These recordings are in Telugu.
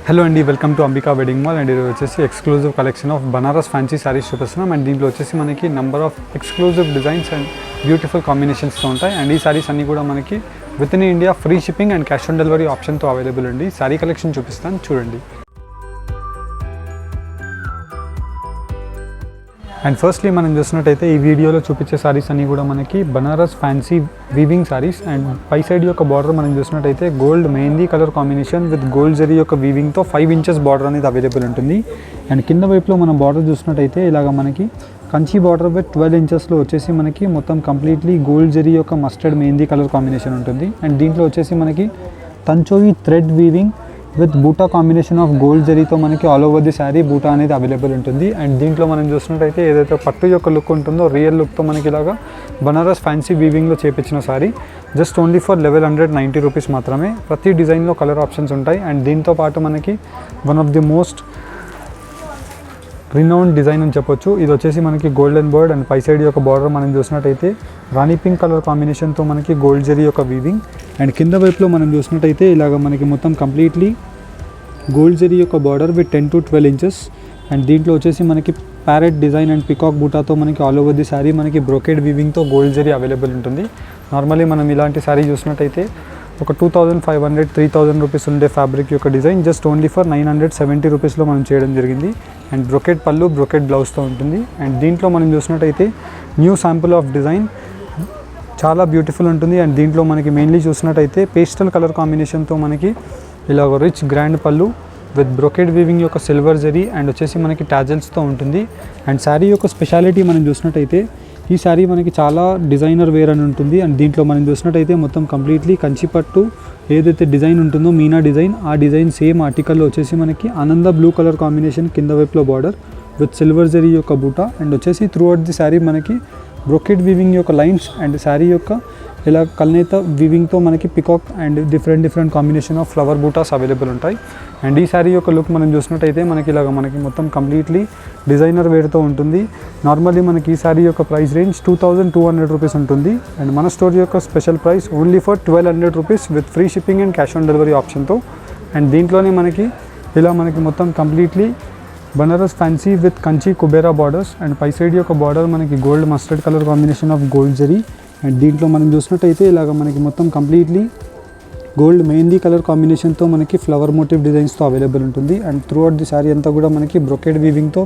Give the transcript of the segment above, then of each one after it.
హలో అండి, welcome to Ambika wedding mall. And ఇది వచ్చేసి exclusive collection of Banaras fancy saris చూపిస్తున్నాం. అండ్ దీంట్లో వచ్చేసి మనకి number of exclusive designs and beautiful కాంబినేషన్స్తో ఉంటాయి. అండ్ ఈ సారీస్ అన్నీ కూడా మనకి within India free shipping and cash on delivery ఆప్షన్తో అవైలబుల్ అండి. సారీ కలెక్షన్ చూపిస్తాను, చూడండి. అండ్ ఫస్ట్లీ మనం చూసినట్టయితే ఈ వీడియోలో చూపించే సారీస్ అన్నీ కూడా మనకి Banaras fancy weaving saris. And పై సైడ్ యొక్క బార్డర్ మనం చూసినట్టయితే gold mehndi colour combination with gold zari యొక్క వీవింగ్తో 5 ఇంచెస్ బార్డర్ అనేది అవైలబుల్ ఉంటుంది. అండ్ కింద వైపులో మనం బార్డర్ చూసినట్టయితే ఇలాగ మనకి కంచి బార్డర్ విత్ 12 ఇంచెస్లో వచ్చేసి మనకి మొత్తం కంప్లీట్లీ గోల్డ్ జరీ యొక్క మస్టర్డ్ మెహందీ కలర్ కాంబినేషన్ ఉంటుంది. అండ్ దీంట్లో వచ్చేసి మనకి తంచోవి థ్రెడ్ వీవింగ్ విత్ బూటా కాంబినేషన్ ఆఫ్ గోల్డ్ జరీతో మనకి ఆల్ ఓవర్ ది శారీ బూటా అనేది అవైలబుల్ ఉంటుంది. అండ్ దీంట్లో మనం చూసినట్టయితే ఏదైతే పట్టు యొక్క లుక్ ఉంటుందో రియల్ లుక్తో మనకి ఇలాగా బనారస్ ఫ్యాన్సీ వీవింగ్లో చేపించిన sari just only for 1190 rupees మాత్రమే. ప్రతి డిజైన్లో కలర్ ఆప్షన్స్ ఉంటాయి. అండ్ దీంతో పాటు మనకి one of the most renowned design అని చెప్పొచ్చు. ఇది వచ్చేసి మనకి గోల్డెన్ బర్డ్. అండ్ పై సైడ్ యొక్క బార్డర్ మనం చూసినట్టయితే రాణి పింక్ కలర్ కాంబినేషన్తో మనకి గోల్డ్ జరీ యొక్క వీవింగ్. అండ్ కింద వైపులో మనం చూసినట్టయితే ఇలాగ మనకి మొత్తం కంప్లీట్లీ గోల్డ్ జరీ యొక్క border with 10 to 12 inches. And దీంట్లో వచ్చేసి మనకి ప్యారెట్ డిజైన్ అండ్ పికాక్ బూటాతో మనకి ఆల్ ఓవర్ ది శారీ మనకి బ్రోకెడ్ వీవింగ్తో గోల్డ్ జరీ అవైలబుల్ ఉంటుంది. నార్మల్లీ మనం ఇలాంటి శారీ చూసినట్టయితే ఒక 2500-3000 రూపీస్ ఉండే ఫ్యాబ్రిక్ యొక్క డిజైన్ జస్ట్ ఓన్లీ ఫర్ 970 రూపీస్లో మనం చేయడం జరిగింది. అండ్ బ్రొకెట్ పళ్ళు, బ్రొకెట్ బ్లౌజ్తో ఉంటుంది. అండ్ దీంట్లో మనం చూసినట్టయితే న్యూ శాంపుల్ ఆఫ్ డిజైన్ చాలా బ్యూటిఫుల్ ఉంటుంది. అండ్ దీంట్లో మనకి మెయిన్లీ చూసినట్టయితే పేస్టల్ కలర్ కాంబినేషన్తో మనకి ఇలా ఒక రిచ్ గ్రాండ్ పళ్ళు విత్ బ్రొకెట్ వీవింగ్ యొక్క సిల్వర్ జరీ అండ్ వచ్చేసి మనకి టాజల్స్తో ఉంటుంది. అండ్ శారీ యొక్క స్పెషాలిటీ మనం చూసినట్టయితే ఈ శారీ మనకి చాలా డిజైనర్ వేర్ అని ఉంటుంది. అండ్ దీంట్లో మనం చూసినట్టయితే మొత్తం కంప్లీట్లీ కంచిపట్టు ఏదైతే డిజైన్ ఉంటుందో మీనా డిజైన్, ఆ డిజైన్ సేమ్ ఆర్టికల్లో వచ్చేసి మనకి ఆనంద బ్లూ కలర్ కాంబినేషన్ కింద వైపులో బార్డర్ విత్ సిల్వర్ జరీ యొక్క బూటా. అండ్ వచ్చేసి త్రూ అవుట్ ది శారీ మనకి బ్రొకెట్ వీవింగ్ యొక్క లైన్స్ అండ్ శారీ యొక్క ఇలా కల్నేత వీవింగ్తో మనకి peacock and different combination of flower buttas available ఉంటాయి. అండ్ ఈ శారీ యొక్క లుక్ మనం చూసినట్టయితే మనకి ఇలాగ మనకి మొత్తం కంప్లీట్లీ డిజైనర్ వేర్తో ఉంటుంది. నార్మల్లీ మనకి ఈ శారీ యొక్క ప్రైస్ రేంజ్ 2200 రూపీస్ ఉంటుంది. అండ్ మన స్టోర్ యొక్క special price only for 1200 rupees with free shipping and cash on delivery ఆప్షన్తో. అండ్ దీంట్లోనే మనకి ఇలా మనకి మొత్తం completely Banaras fancy with Kanchi Kubera borders. And పై సైడ్ యొక్క బార్డర్ మనకి gold mustard colour combination of gold zari. And దీంట్లో మనం చూసినట్టయితే ఇలాగ మనకి మొత్తం కంప్లీట్లీ గోల్డ్ మెహందీ కలర్ కాంబినేషన్తో మనకి ఫ్లవర్ మోటివ్ డిజైన్స్తో అవైలబుల్ ఉంటుంది. And through out the sari అంతా కూడా మనకి బ్రొకెడ్ వీవింగ్తో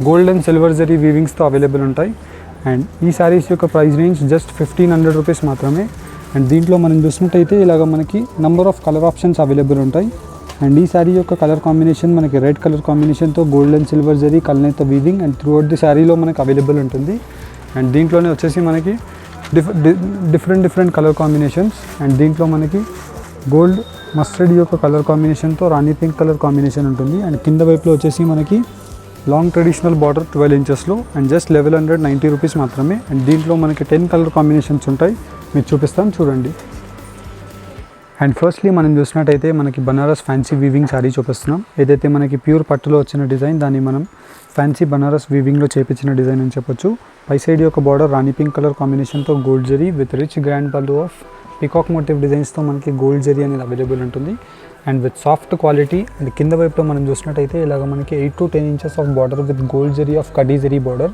గోల్డ్ అండ్ సిల్వర్ జరీ వీవింగ్స్తో అవైలబుల్ ఉంటాయి. అండ్ ఈ శారీస్ యొక్క ప్రైస్ రేంజ్ జస్ట్ 1500 రూపీస్ మాత్రమే. అండ్ దీంట్లో మనం చూసినట్టయితే ఇలాగ మనకి number of colour options available ఉంటాయి. అండ్ ఈ శారీ యొక్క కలర్ కాంబినేషన్ మనకి రెడ్ కలర్ కాంబినేషన్తో గోల్డ్ అండ్ సిల్వర్ జరీ కల్నేత weaving and through out the శారీలో మనకి అవైలబుల్ ఉంటుంది. అండ్ దీంట్లోనే వచ్చేసి మనకి డిఫరెంట్ కలర్ కాంబినేషన్స్. అండ్ దీంట్లో మనకి గోల్డ్ మస్టర్డ్ యొక్క కలర్ కాంబినేషన్తో రాణి పింక్ కలర్ కాంబినేషన్ ఉంటుంది. అండ్ కింద వైపులో వచ్చేసి మనకి లాంగ్ ట్రెడిషనల్ బార్డర్ 12 ఇంచెస్లో అండ్ జస్ట్ 1190 రూపీస్ మాత్రమే. అండ్ దీంట్లో మనకి 10 కలర్ కాంబినేషన్స్ ఉంటాయి, మీకు చూపిస్తాను, చూడండి. అండ్ ఫస్ట్లీ మనం చూసినట్టయితే మనకి బనారస్ ఫ్యాన్సీ వీవింగ్ శారీ చూపిస్తున్నాం. ఏదైతే మనకి ప్యూర్ పట్టులో వచ్చిన డిజైన్ దాన్ని మనం ఫ్యాన్సీ బనారస్ వీవింగ్లో చేపించిన డిజైన్ అని చెప్పొచ్చు. పై సైడ్ యొక్క బార్డర్ రాణి పింక్ కలర్ కాంబినేషన్తో gold zari with rich grand pallu of peacock motif డిజైన్స్తో మనకి గోల్డ్ జరీ అనేది అవైలబుల్ ఉంటుంది. And with soft quality. And కింద వైపులో మనం చూసినట్టయితే ఇలాగ మనకి 8 to 10 inches of border with gold zari of khadi zari border.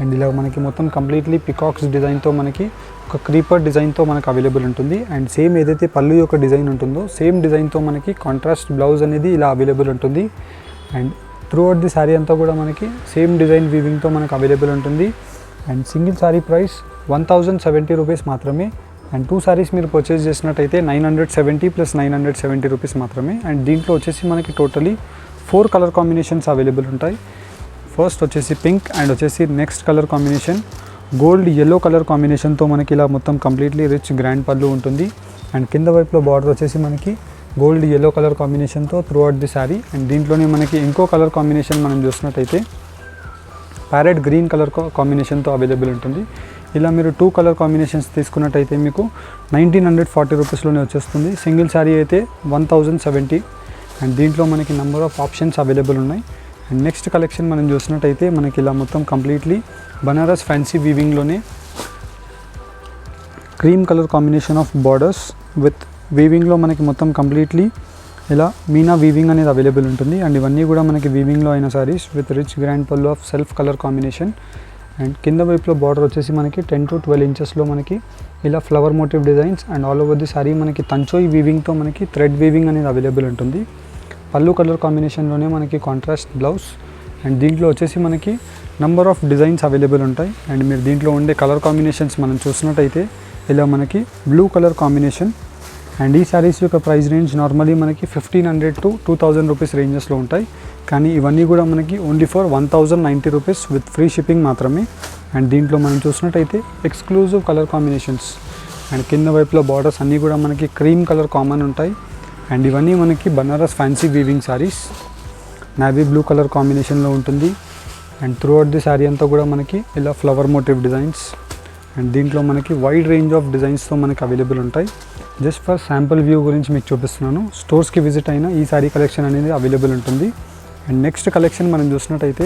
And ఇలా మనకి మొత్తం కంప్లీట్లీ పికాక్స్ డిజైన్తో మనకి ఒక క్రీపర్ డిజైన్తో మనకు అవైలబుల్ ఉంటుంది. అండ్ సేమ్ ఏదైతే పళ్ళు యొక్క డిజైన్ ఉంటుందో సేమ్ డిజైన్తో మనకి కాంట్రాస్ట్ బ్లౌజ్ అనేది ఇలా అవైలబుల్ ఉంటుంది. And through out the sari అంతా కూడా మనకి సేమ్ డిజైన్ వీవింగ్తో మనకు అవైలబుల్ ఉంటుంది. And single sari price 1070 rupees మాత్రమే. అండ్ 2 శారీస్ మీరు పర్చేస్ చేసినట్టయితే 970 + 970 రూపీస్ మాత్రమే. అండ్ దీంట్లో వచ్చేసి మనకి టోటలీ 4 కలర్ కాంబినేషన్స్ అవైలబుల్ ఉంటాయి. ఫస్ట్ వచ్చేసి పింక్ అండ్ వచ్చేసి next colour combination gold yellow colour కాంబినేషన్తో మనకి ఇలా మొత్తం కంప్లీట్లీ రిచ్ గ్రాండ్ పళ్ళు ఉంటుంది. అండ్ కింద వైపులో బార్డర్ వచ్చేసి మనకి గోల్డ్ ఎల్లో కలర్ కాంబినేషన్తో through out the sari. And దీంట్లోనే మనకి ఇంకో కలర్ కాంబినేషన్ మనం చూసినట్టయితే ప్యారెట్ గ్రీన్ కలర్ కాంబినేషన్తో అవైలబుల్ ఉంటుంది. ఇలా మీరు 2 కలర్ కాంబినేషన్స్ తీసుకున్నట్టయితే మీకు 1940 రూపీస్లోనే వచ్చేస్తుంది. సింగిల్ శారీ అయితే 1070. అండ్ దీంట్లో మనకి నెంబర్ ఆఫ్ ఆప్షన్స్ అవైలబుల్ ఉన్నాయి. అండ్ నెక్స్ట్ కలెక్షన్ మనం చూసినట్టయితే మనకి ఇలా మొత్తం కంప్లీట్లీ బనారస్ ఫ్యాన్సీ వీవింగ్లోనే cream colour combination of borders with వీవింగ్లో మనకి మొత్తం కంప్లీట్లీ ఇలా మీనా వీవింగ్ అనేది అవైలబుల్ ఉంటుంది. అండ్ ఇవన్నీ కూడా మనకి వీవింగ్లో అయిన saris with rich grand pallu of self colour combination. And కింద వైపులో బార్డర్ వచ్చేసి మనకి 10 to 12 ఇంచెస్లో మనకి ఇలా flower motive designs. And all over the sorry మనకి తంచోయి వీవింగ్తో మనకి థ్రెడ్ వీవింగ్ అనేది అవైలబుల్ ఉంటుంది. పళ్ళు కలర్ కాంబినేషన్లోనే మనకి కాంట్రాస్ట్ బ్లౌజ్. అండ్ దీంట్లో వచ్చేసి మనకి నంబర్ ఆఫ్ డిజైన్స్ అవైలబుల్ ఉంటాయి. అండ్ మీరు దీంట్లో ఉండే కలర్ కాంబినేషన్స్ మనం చూసినట్టయితే ఇలా మనకి బ్లూ కలర్ కాంబినేషన్. అండ్ ఈ శారీస్ యొక్క ప్రైస్ రేంజ్ నార్మలీ మనకి 1500 to 2000 రూపీస్ రేంజెస్లో ఉంటాయి. కానీ ఇవన్నీ కూడా మనకి only for 1090 rupees with free shipping మాత్రమే. అండ్ దీంట్లో మనం చూసినట్టయితే ఎక్స్క్లూజివ్ కలర్ కాంబినేషన్స్. అండ్ కింద వైపులో బార్డర్స్ అన్నీ కూడా మనకి క్రీమ్ కలర్ కామన్ ఉంటాయి. అండ్ ఇవన్నీ మనకి Banaras fancy weaving saris navy blue colour కాంబినేషన్లో ఉంటుంది. And through out the sari అంతా కూడా మనకి ఇలా ఫ్లవర్ మోటివ్ డిజైన్స్. అండ్ దీంట్లో మనకి వైడ్ రేంజ్ ఆఫ్ డిజైన్స్తో మనకి అవైలబుల్ ఉంటాయి. జస్ట్ ఫర్ శాంపుల్ వ్యూ గురించి మీకు చూపిస్తున్నాను. స్టోర్స్కి విజిట్ అయినా ఈ శారీ కలెక్షన్ అనేది అవైలబుల్ ఉంటుంది. అండ్ నెక్స్ట్ కలెక్షన్ మనం చూసినట్టయితే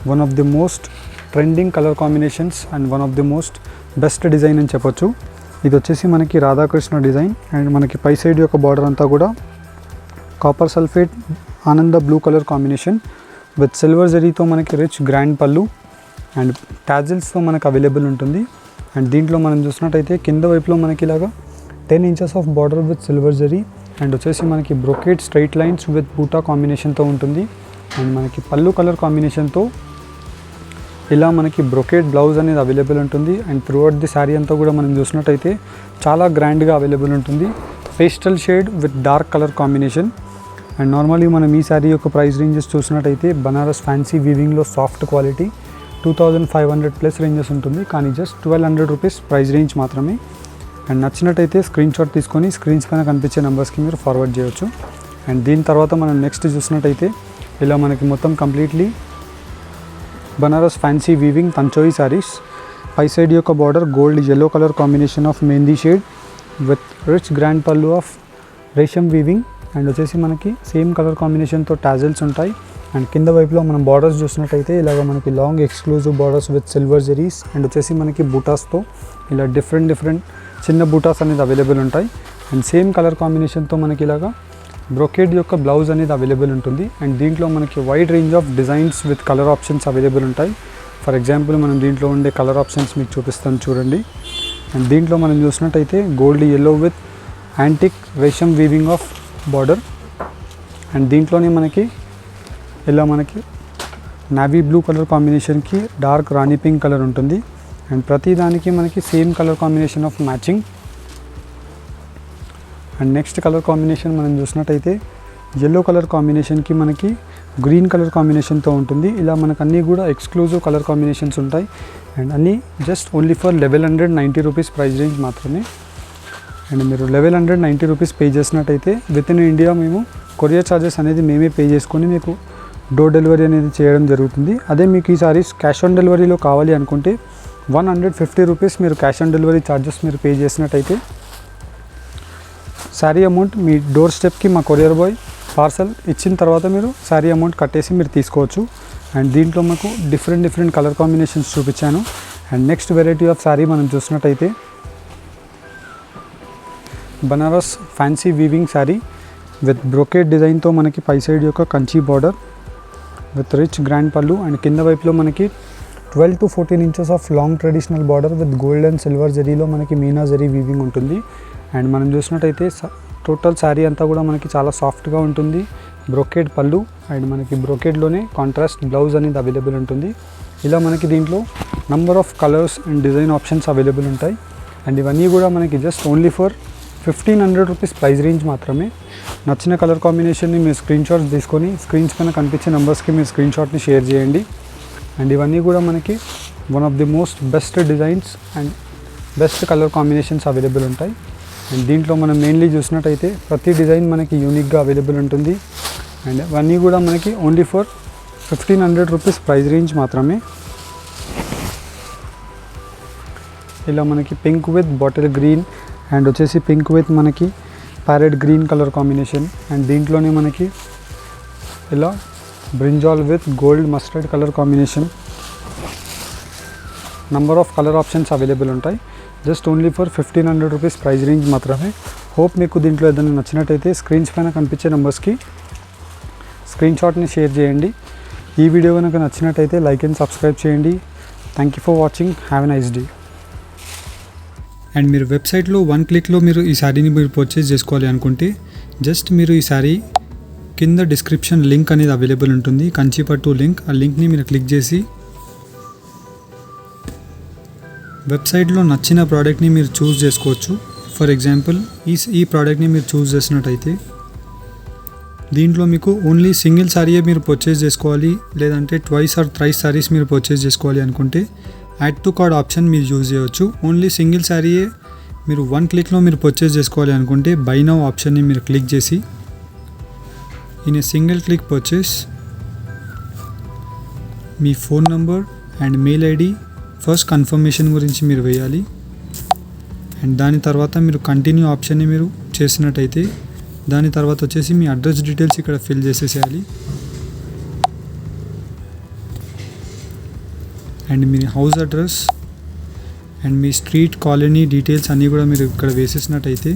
one of the most trending colour combinations and one of the most best design అని చెప్పొచ్చు. ఇది వచ్చేసి మనకి రాధాకృష్ణ డిజైన్. అండ్ మనకి పై సైడ్ యొక్క బార్డర్ అంతా కూడా కాపర్ సల్ఫేట్ ఆనంద blue colour combination with silver జరీతో మనకి రిచ్ గ్రాండ్ పళ్ళు అండ్ టాజిల్స్తో మనకు అవైలబుల్ ఉంటుంది. అండ్ దీంట్లో మనం చూసినట్టయితే కింద వైపులో మనకి ఇలాగా 10 inches of border with silver zari. And వచ్చేసి మనకి బ్రొకేట్ స్ట్రైట్ లైన్స్ విత్ బూటా కాంబినేషన్తో ఉంటుంది. అండ్ మనకి పళ్ళు కలర్ కాంబినేషన్తో ఇలా మనకి బ్రొకేట్ బ్లౌజ్ అనేది అవైలబుల్ ఉంటుంది. And through out the sari అంతా కూడా మనం చూసినట్టయితే చాలా గ్రాండ్గా అవైలబుల్ ఉంటుంది. Pastel shade with dark colour combination. And normally మనం ఈ శారీ యొక్క ప్రైస్ రేంజెస్ చూసినట్టయితే బనారస్ ఫ్యాన్సీ వీవింగ్లో సాఫ్ట్ క్వాలిటీ 2500 ప్లస్ రేంజెస్ ఉంటుంది. కానీ జస్ట్ 1200 రూపీస్ ప్రైస్ రేంజ్ మాత్రమే. అండ్ నచ్చినట్టయితే స్క్రీన్ షాట్ తీసుకొని స్క్రీన్స్ పైన కనిపించే నెంబర్స్కి మీరు ఫార్వర్డ్ చేయొచ్చు. అండ్ దీని తర్వాత మనం నెక్స్ట్ చూసినట్టయితే ఇలా మనకి మొత్తం completely Banaras fancy weaving tanchoi saris. పై సైడ్ యొక్క border gold yellow colour combination of mehndi shade with rich grand pallu of resham weaving. And వచ్చేసి మనకి సేమ్ కలర్ కాంబినేషన్తో టాజిల్స్ ఉంటాయి. అండ్ కింద వైపులో మనం బార్డర్స్ చూసినట్టయితే ఇలాగ మనకి long exclusive borders with silver zaris. And వచ్చేసి మనకి బూటాస్తో ఇలా డిఫరెంట్ చిన్న బూటాస్ అనేది అవైలబుల్ ఉంటాయి. అండ్ సేమ్ కలర్ కాంబినేషన్తో మనకి ఇలాగా బ్రొకేడ్ యొక్క బ్లౌజ్ అనేది అవైలబుల్ ఉంటుంది. అండ్ దీంట్లో మనకి wide range of designs with colour options available ఉంటాయి. ఫర్ ఎగ్జాంపుల్ మనం దీంట్లో ఉండే కలర్ ఆప్షన్స్ మీకు చూపిస్తాను చూడండి. అండ్ దీంట్లో మనం చూసినట్టయితే gold yellow with antique resham weaving of border. And దీంట్లోనే మనకి ఇలా మనకి నావీ బ్లూ కలర్ కాంబినేషన్కి డార్క్ రాణి పింక్ కలర్ ఉంటుంది. అండ్ ప్రతి దానికి మనకి same colour combination of matching. And next colour combination మనం చూసినట్టయితే yellow కలర్ కాంబినేషన్కి మనకి గ్రీన్ కలర్ కాంబినేషన్తో ఉంటుంది. ఇలా మనకు అన్నీ కూడా ఎక్స్క్లూజివ్ కలర్ కాంబినేషన్స్ ఉంటాయి. అండ్ అన్నీ just only for 1190 rupees price range మాత్రమే. అండ్ మీరు 1190 రూపీస్ పే చేసినట్టయితే విత్ ఇన్ ఇండియా మేము కొరియర్ ఛార్జెస్ అనేది మేమే పే చేసుకొని మీకు డోర్ డెలివరీ అనేది చేయడం జరుగుతుంది. అదే మీకు ఈ సారీస్ క్యాష్ ఆన్ డెలివరీలో కావాలి అనుకుంటే 150 రూపీస్ మీరు క్యాష్ ఆన్ డెలివరీ ఛార్జెస్ మీరు పే చేసినట్టయితే శారీ అమౌంట్ మీ డోర్ స్టెప్కి మా కొరియర్ బాయ్ పార్సల్ ఇచ్చిన తర్వాత మీరు శారీ అమౌంట్ కట్టేసి మీరు తీసుకోవచ్చు. అండ్ దీంట్లో మాకు డిఫరెంట్ కలర్ కాంబినేషన్స్ చూపించాను. And next variety of sari మనం చూసినట్టయితే Banaras fancy weaving sari with brocade డిజైన్తో మనకి పై సైడ్ యొక్క Kanchi border with rich grand pallu. And కింద వైపులో మనకి 12 to 14 inches of long traditional border with gold and silver జరీలో మనకి మీనా జరీ వీవింగ్ ఉంటుంది. అండ్ మనం చూసినట్టయితే టోటల్ శారీ అంతా కూడా మనకి చాలా సాఫ్ట్గా ఉంటుంది. బ్రొకేడ్ పళ్ళు అండ్ మనకి బ్రొకేడ్లోనే కాంట్రాస్ట్ బ్లౌజ్ అనేది అవైలబుల్ ఉంటుంది. ఇలా మనకి దీంట్లో number of colours and design options available ఉంటాయి. అండ్ ఇవన్నీ కూడా మనకి just only for 1500 rupees price range మాత్రమే. నచ్చిన కలర్ కాంబినేషన్ని మీరు స్క్రీన్ షాట్స్ తీసుకొని స్క్రీన్స్ పైన కనిపించే నెంబర్స్కి మీరు స్క్రీన్ షాట్ని షేర్ చేయండి. అండ్ ఇవన్నీ కూడా మనకి one of the most best designs and best colour combinations available ఉంటాయి. అండ్ దీంట్లో మనం మెయిన్లీ చూసినట్టయితే ప్రతి డిజైన్ మనకి యూనిక్గా అవైలబుల్ ఉంటుంది. అండ్ అవన్నీ కూడా మనకి only for 1500 rupees price range మాత్రమే. ఇలా మనకి pink with bottle green and వచ్చేసి పింక్ విత్ మనకి parrot green colour combination. And దీంట్లోనే మనకి ఇలా brinjal with gold mustard colour combination. Number of colour options available ఉంటాయి. Just only for 1500 rupees price range మాత్రమే. హోప్ మీకు దీంట్లో ఏదైనా నచ్చినట్టయితే స్క్రీన్స్ పైన కనిపించే నెంబర్స్కి స్క్రీన్ షాట్ని షేర్ చేయండి. ఈ వీడియో కనుక నచ్చినట్టయితే లైక్ అండ్ సబ్స్క్రైబ్ చేయండి. Thank you for watching. Have a nice day. And మీరు వెబ్సైట్లో 1 క్లిక్లో మీరు ఈ శారీని మీరు పర్చేస్ చేసుకోవాలి అనుకుంటే జస్ట్ మీరు ఈ శారీ కింద డిస్క్రిప్షన్ లింక్ అనేది అవైలబుల్ ఉంటుంది, కంచిపట్టు లింక్. ఆ లింక్ని మీరు క్లిక్ చేసి వెబ్సైట్లో నచ్చిన ప్రోడక్ట్ని మీరు చూస్ చేసుకోవచ్చు. ఫర్ ఎగ్జాంపుల్ ఈ ప్రోడక్ట్ని మీరు చూస్ చేసినట్టయితే దీంట్లో మీకు ఓన్లీ సింగిల్ శారీయే మీరు పర్చేస్ చేసుకోవాలి, లేదంటే ట్వైస్ ఆర్ థ్రైస్ శారీస్ మీరు పర్చేస్ చేసుకోవాలి అనుకుంటే యాడ్ టు కార్డ్ ఆప్షన్ మీరు యూజ్ చేయవచ్చు. ఓన్లీ సింగిల్ శారీయే మీరు 1 క్లిక్లో మీరు పర్చేస్ చేసుకోవాలి అనుకుంటే బై నౌ ఆప్షన్ని మీరు క్లిక్ చేసి in a single click purchase me phone number and mail ID first confirmation గురించి మీరు వేయాలి. అండ్ దాని తర్వాత మీరు కంటిన్యూ ఆప్షన్ని మీరు చేసినట్టయితే దాని తర్వాత వచ్చేసి మీ అడ్రస్ డీటెయిల్స్ ఇక్కడ ఫిల్ చేసేసేయాలి. అండ్ మీ హౌస్ అడ్రస్ అండ్ మీ స్ట్రీట్ కాలనీ డీటెయిల్స్ అన్నీ కూడా మీరు ఇక్కడ వేసేసినట్టయితే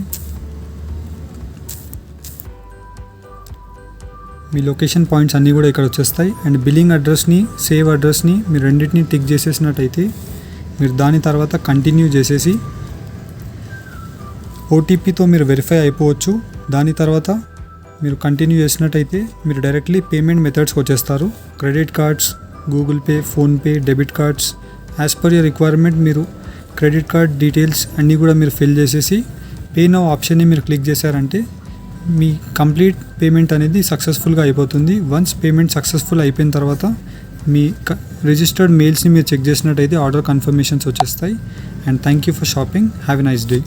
మీ లొకేషన్ పాయింట్స్ అన్నీ కూడా ఇక్కడ వచ్చేస్తాయి. అండ్ బిల్లింగ్ అడ్రస్ని సేవ్ అడ్రస్ని మీరు రెండింటిని టిక్ చేసేసినట్టయితే మీరు దాని తర్వాత కంటిన్యూ చేసేసి ఓటీపీతో మీరు వెరిఫై అయిపోవచ్చు. దాని తర్వాత మీరు కంటిన్యూ చేసినట్టయితే మీరు డైరెక్ట్లీ పేమెంట్ మెథడ్స్కి వచ్చేస్తారు. Credit cards, Google Pay, PhonePe, debit cards, as per your requirement మీరు క్రెడిట్ కార్డ్ డీటెయిల్స్ అన్నీ కూడా మీరు ఫిల్ చేసేసి పే నౌ ఆప్షన్ని మీరు క్లిక్ చేశారంటే మీ కంప్లీట్ పేమెంట్ అనేది సక్సెస్ఫుల్గా అయిపోతుంది. వన్స్ పేమెంట్ సక్సెస్ఫుల్ అయిపోయిన తర్వాత మీ రిజిస్టర్డ్ మెయిల్స్ని మీరు చెక్ చేసినట్టయితే ఆర్డర్ కన్ఫర్మేషన్స్ వచ్చేస్తాయి. And thank you for shopping. Have a nice day.